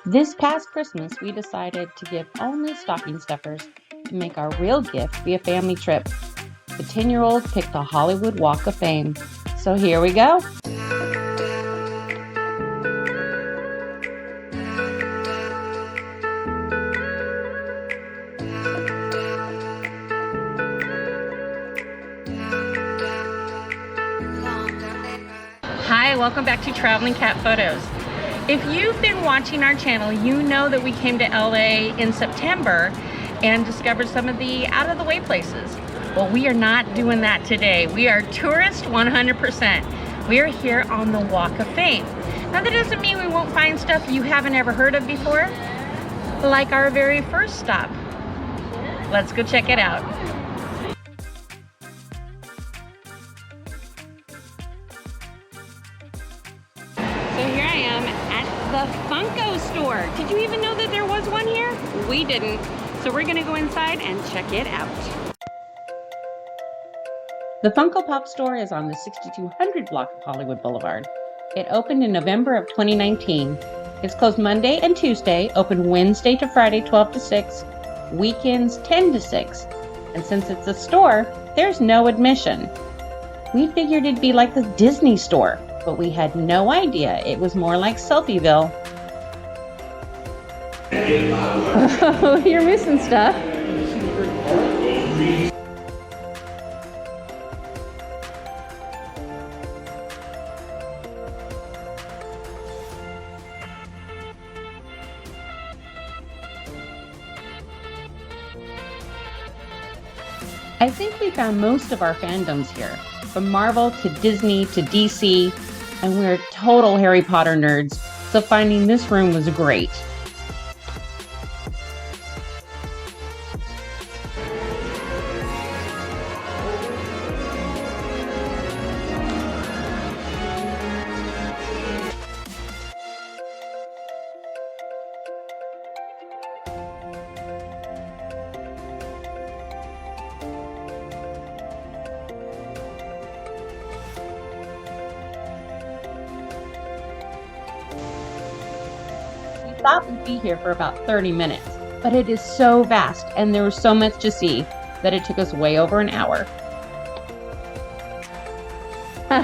This past Christmas, we decided to give only stocking stuffers to make our real gift be a family trip. The 10-year-old picked the Hollywood Walk of Fame. So here we go. Hi, welcome back to Traveling Cat Photos. If you've been watching our channel, you know that we came to LA in September and discovered some of the out-of-the-way places. Well, we are not doing that today. We are tourist 100%. We are here on the Walk of Fame. Now, that doesn't mean we won't find stuff you haven't ever heard of before, like our very first stop. Let's go check it out. So here I am at the Funko Store. Did you even know that there was one here? We didn't. So we're gonna go inside and check it out. The Funko Pop Store is on the 6200 block of Hollywood Boulevard. It opened in November of 2019. It's closed Monday and Tuesday, open Wednesday to Friday 12 to 6, weekends 10 to 6. And since it's a store, there's no admission. We figured it'd be like the Disney store, but we had no idea it was more like Selfieville. Oh, you're missing stuff. I think we found most of our fandoms here, from Marvel to Disney to DC, and we're total Harry Potter nerds, so finding this room was great. Thought we'd be here for about 30 minutes, but it is so vast and there was so much to see that it took us way over an hour. What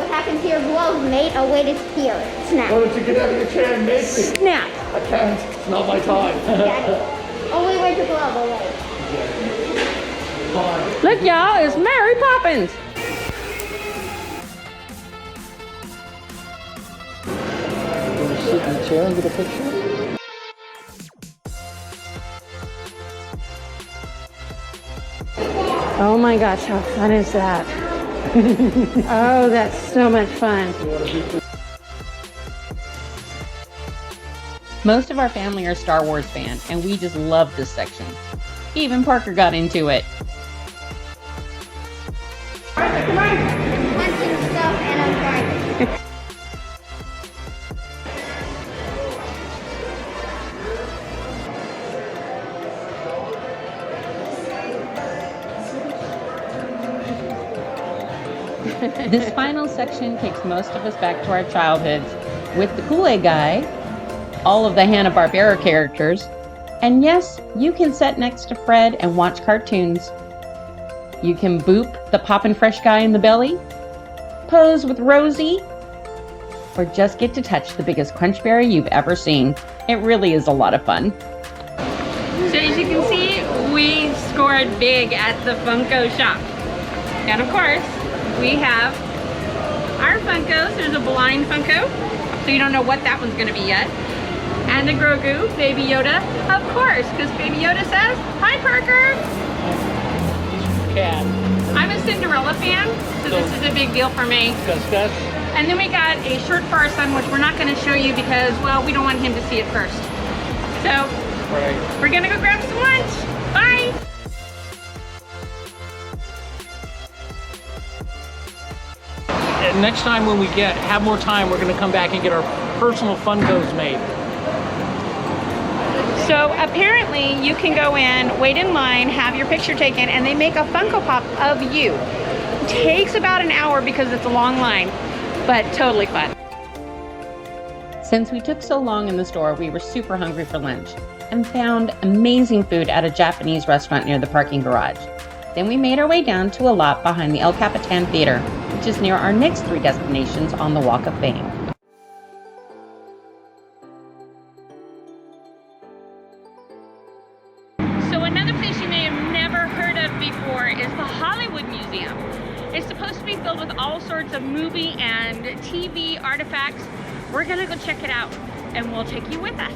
happens here glows, mate. Oh, wait, it's here. Snap. Why don't you get out of your chair and make me? Snap. I can't. It's not my time. Daddy. Oh, wait, where's your glove? Oh, wait. Look, y'all, it's Mary Poppins! Sit in the chair and get a picture? Oh my gosh, how fun is that? Oh, that's so much fun. Most of our family are Star Wars fans, and we just love this section. Even Parker got into it. Come on. I'm punching stuff and I'm driving. This final section takes most of us back to our childhoods with the Kool-Aid guy, all of the Hanna-Barbera characters, and yes, you can sit next to Fred and watch cartoons. You can boop the Poppin' Fresh guy in the belly, pose with Rosie, or just get to touch the biggest crunch berry you've ever seen. It really is a lot of fun. So as you can see, we scored big at the Funko Shop. And of course, we have our Funkos. There's a blind Funko, so you don't know what that one's gonna be yet. And the Grogu, Baby Yoda, of course, because Baby Yoda says, "Hi, Parker." Cat. I'm a Cinderella fan, so this is a big deal for me. Gus. And then we got a shirt for our son, which we're not gonna show you because, well, we don't want him to see it first. So, we're gonna go grab some lunch. Bye. Next time when we have more time, we're going to come back and get our personal Funkos made. So apparently you can go in, wait in line, have your picture taken, and they make a Funko Pop of you. It takes about an hour because it's a long line, but totally fun. Since we took so long in the store, we were super hungry for lunch and found amazing food at a Japanese restaurant near the parking garage. Then we made our way down to a lot behind the El Capitan Theater, which is near our next 3 destinations on the Walk of Fame. So another place you may have never heard of before is the Hollywood Museum. It's supposed to be filled with all sorts of movie and TV artifacts. We're gonna go check it out and we'll take you with us.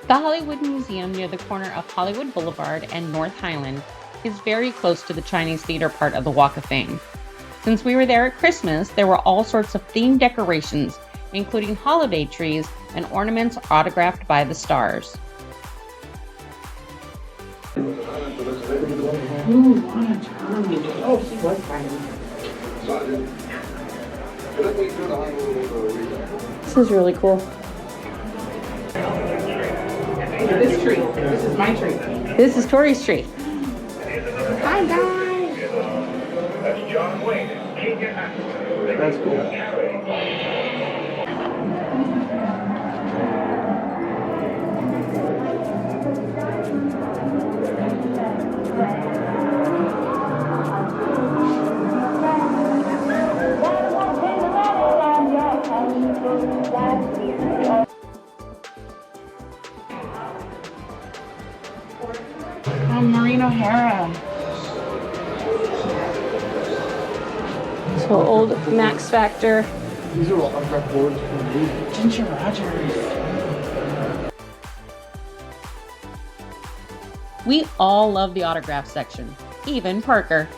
The Hollywood Museum near the corner of Hollywood Boulevard and North Highland is very close to the Chinese theater part of the Walk of Fame. Since we were there at Christmas, there were all sorts of themed decorations, including holiday trees and ornaments autographed by the stars. This is really cool. This tree. This is my tree. This is Tory's tree. Hi guys. That's cool. Maureen O'Hara. So old Max Factor. These are all autograph boards from the movie. Ginger Rogers. We all love the autograph section, even Parker.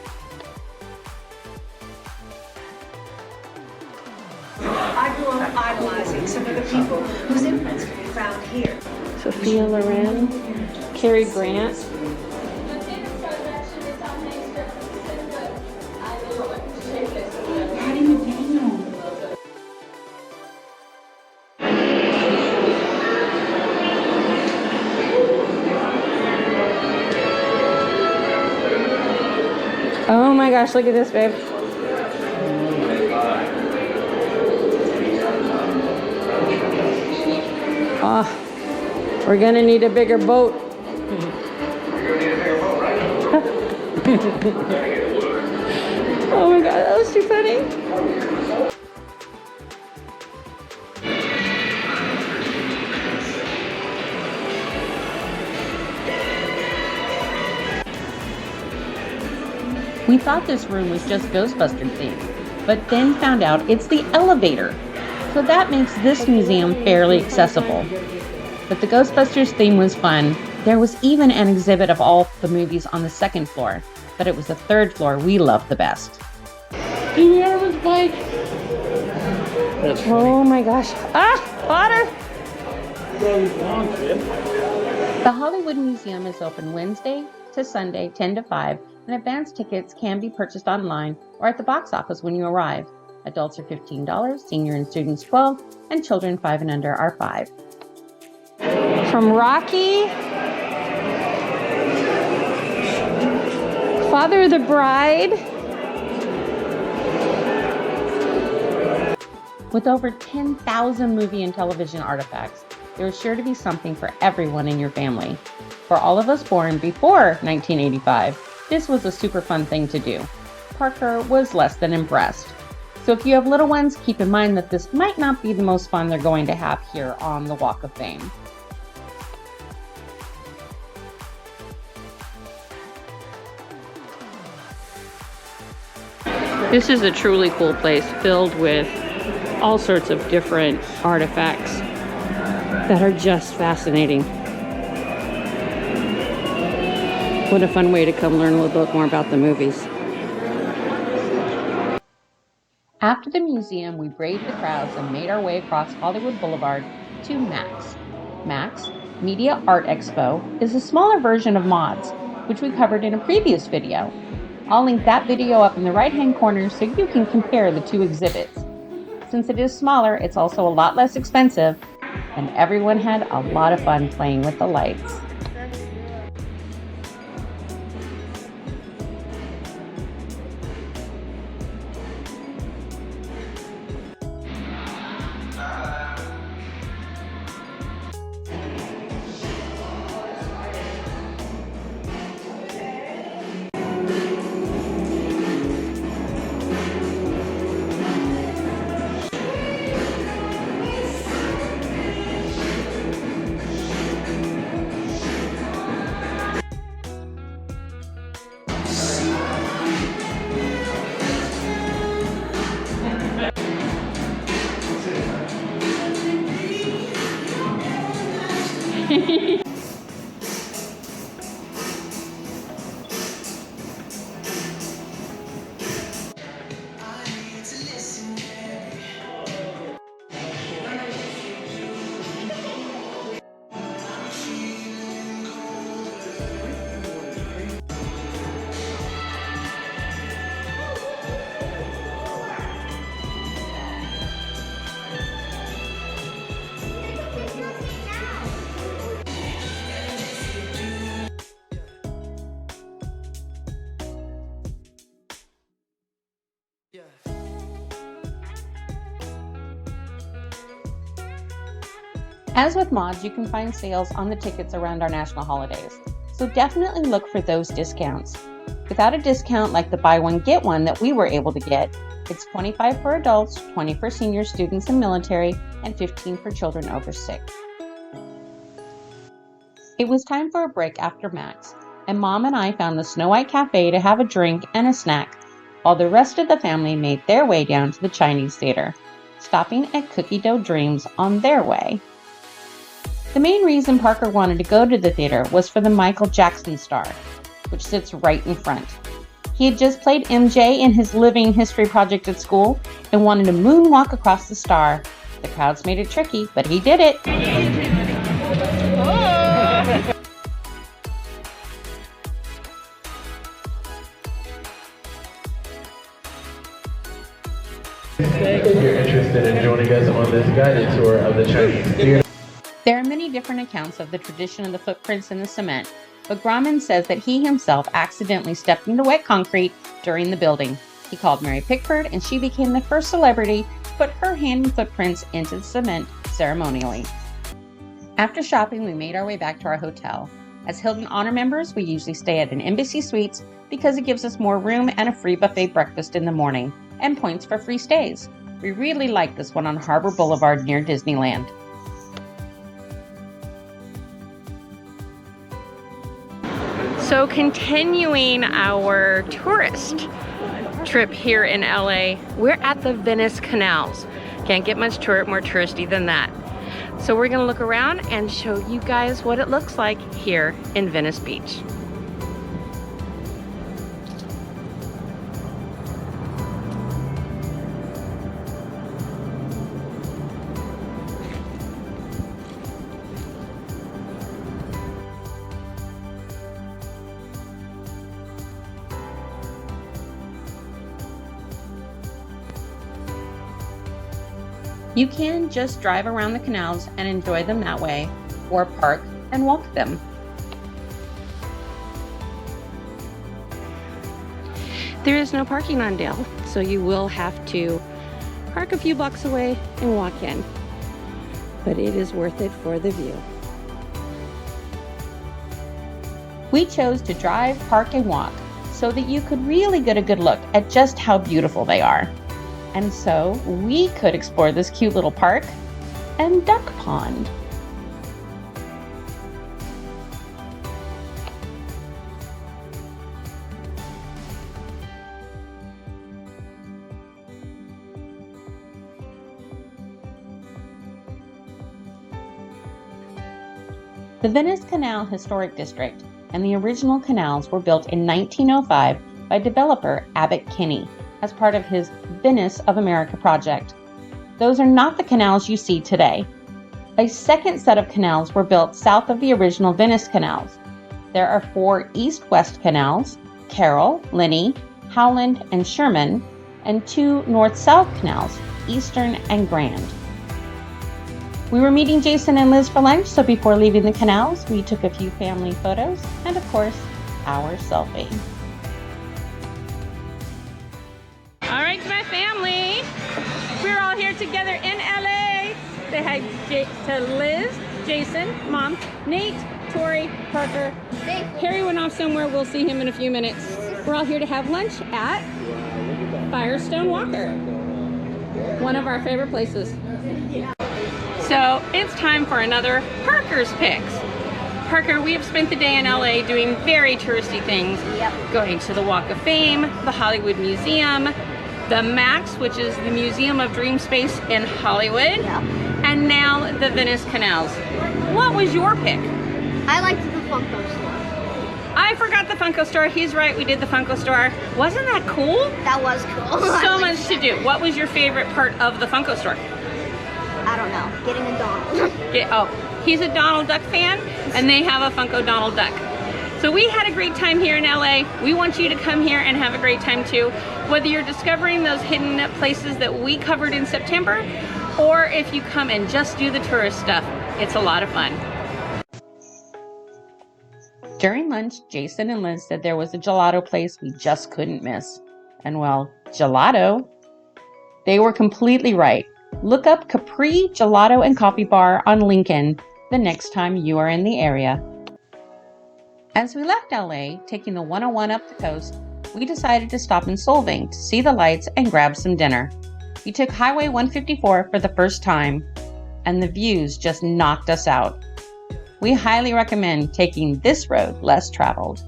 I grew up idolizing some of the people whose influence can be found here. Sophia Loren, Cary Grant. Patty McDaniel. Oh my gosh, look at this, babe. Oh, we're gonna need a bigger boat. Oh my god, that was too funny. We thought this room was just Ghostbusters themed, but then found out it's the elevator. So that makes this museum fairly accessible. But the Ghostbusters theme was fun. There was even an exhibit of all the movies on the 2nd floor, but it was the 3rd floor we loved the best. Indiana's bike. That's funny. Oh my gosh. Ah, water! The Hollywood Museum is open Wednesday to Sunday, 10 to 5, and advance tickets can be purchased online or at the box office when you arrive. Adults are $15, senior and students $12, and children 5 and under are $5. From Rocky, Father of the Bride. With over 10,000 movie and television artifacts, there is sure to be something for everyone in your family. For all of us born before 1985, this was a super fun thing to do. Parker was less than impressed. So if you have little ones, keep in mind that this might not be the most fun they're going to have here on the Walk of Fame. This is a truly cool place filled with all sorts of different artifacts that are just fascinating. What a fun way to come learn a little bit more about the movies. After the museum, we braved the crowds and made our way across Hollywood Boulevard to Max. Max, Media Art Expo, is a smaller version of MODS, which we covered in a previous video. I'll link that video up in the right-hand corner so you can compare the two exhibits. Since it is smaller, it's also a lot less expensive, and everyone had a lot of fun playing with the lights. As with mods, you can find sales on the tickets around our national holidays, so definitely look for those discounts. Without a discount like the buy one get one that we were able to get, it's $25 for adults, $20 for senior students and military, and $15 for children over 6. It was time for a break after Max, and Mom and I found the Snow White Cafe to have a drink and a snack, while the rest of the family made their way down to the Chinese Theater, stopping at Cookie Dough Dreams on their way. The main reason Parker wanted to go to the theater was for the Michael Jackson star, which sits right in front. He had just played MJ in his living history project at school and wanted to moonwalk across the star. The crowds made it tricky, but he did it. If you're interested in joining us on this guided tour of the Chinese Theater. There are many different accounts of the tradition of the footprints in the cement, but Grauman says that he himself accidentally stepped into wet concrete during the building. He called Mary Pickford, and she became the first celebrity to put her hand and footprints into the cement ceremonially. After shopping, we made our way back to our hotel. As Hilton Honor members, we usually stay at an Embassy Suites because it gives us more room and a free buffet breakfast in the morning, and points for free stays. We really like this one on Harbor Boulevard near Disneyland. So continuing our tourist trip here in LA, we're at the Venice Canals. Can't get much more touristy than that. So we're gonna look around and show you guys what it looks like here in Venice Beach. You can just drive around the canals and enjoy them that way, or park and walk them. There is no parking on Dale, so you will have to park a few blocks away and walk in. But it is worth it for the view. We chose to drive, park, and walk so that you could really get a good look at just how beautiful they are. And so we could explore this cute little park and duck pond. The Venice Canal Historic District and the original canals were built in 1905 by developer Abbott Kinney as part of his Venice of America project. Those are not the canals you see today. A second set of canals were built south of the original Venice canals. There are 4 east-west canals, Carroll, Linney, Howland, and Sherman, and 2 north-south canals, Eastern and Grand. We were meeting Jason and Liz for lunch, so before leaving the canals, we took a few family photos and, of course, our selfie. All right, my family. We're all here together in LA. Say hi to Liz, Jason, Mom, Nate, Tory, Parker. Harry went off somewhere. We'll see him in a few minutes. We're all here to have lunch at Firestone Walker, one of our favorite places. So it's time for another Parker's Picks. Parker, we have spent the day in LA doing very touristy things. Going to the Walk of Fame, the Hollywood Museum, the Max, which is the Museum of Dream Space in Hollywood, and now the Venice Canals. What was your pick? I liked the Funko Store. I forgot the Funko Store. He's right, we did the Funko Store. Wasn't that cool? That was cool. So much to do. What was your favorite part of the Funko Store? I don't know. Getting a Donald. He's a Donald Duck fan, and they have a Funko Donald Duck. So we had a great time here in LA. We want you to come here and have a great time too. Whether you're discovering those hidden places that we covered in September, or if you come and just do the tourist stuff, it's a lot of fun. During lunch, Jason and Liz said there was a gelato place we just couldn't miss. And well, gelato. They were completely right. Look up Capri Gelato and Coffee Bar on Lincoln the next time you are in the area. As we left LA, taking the 101 up the coast, we decided to stop in Solvang to see the lights and grab some dinner. We took Highway 154 for the first time, and the views just knocked us out. We highly recommend taking this road less traveled.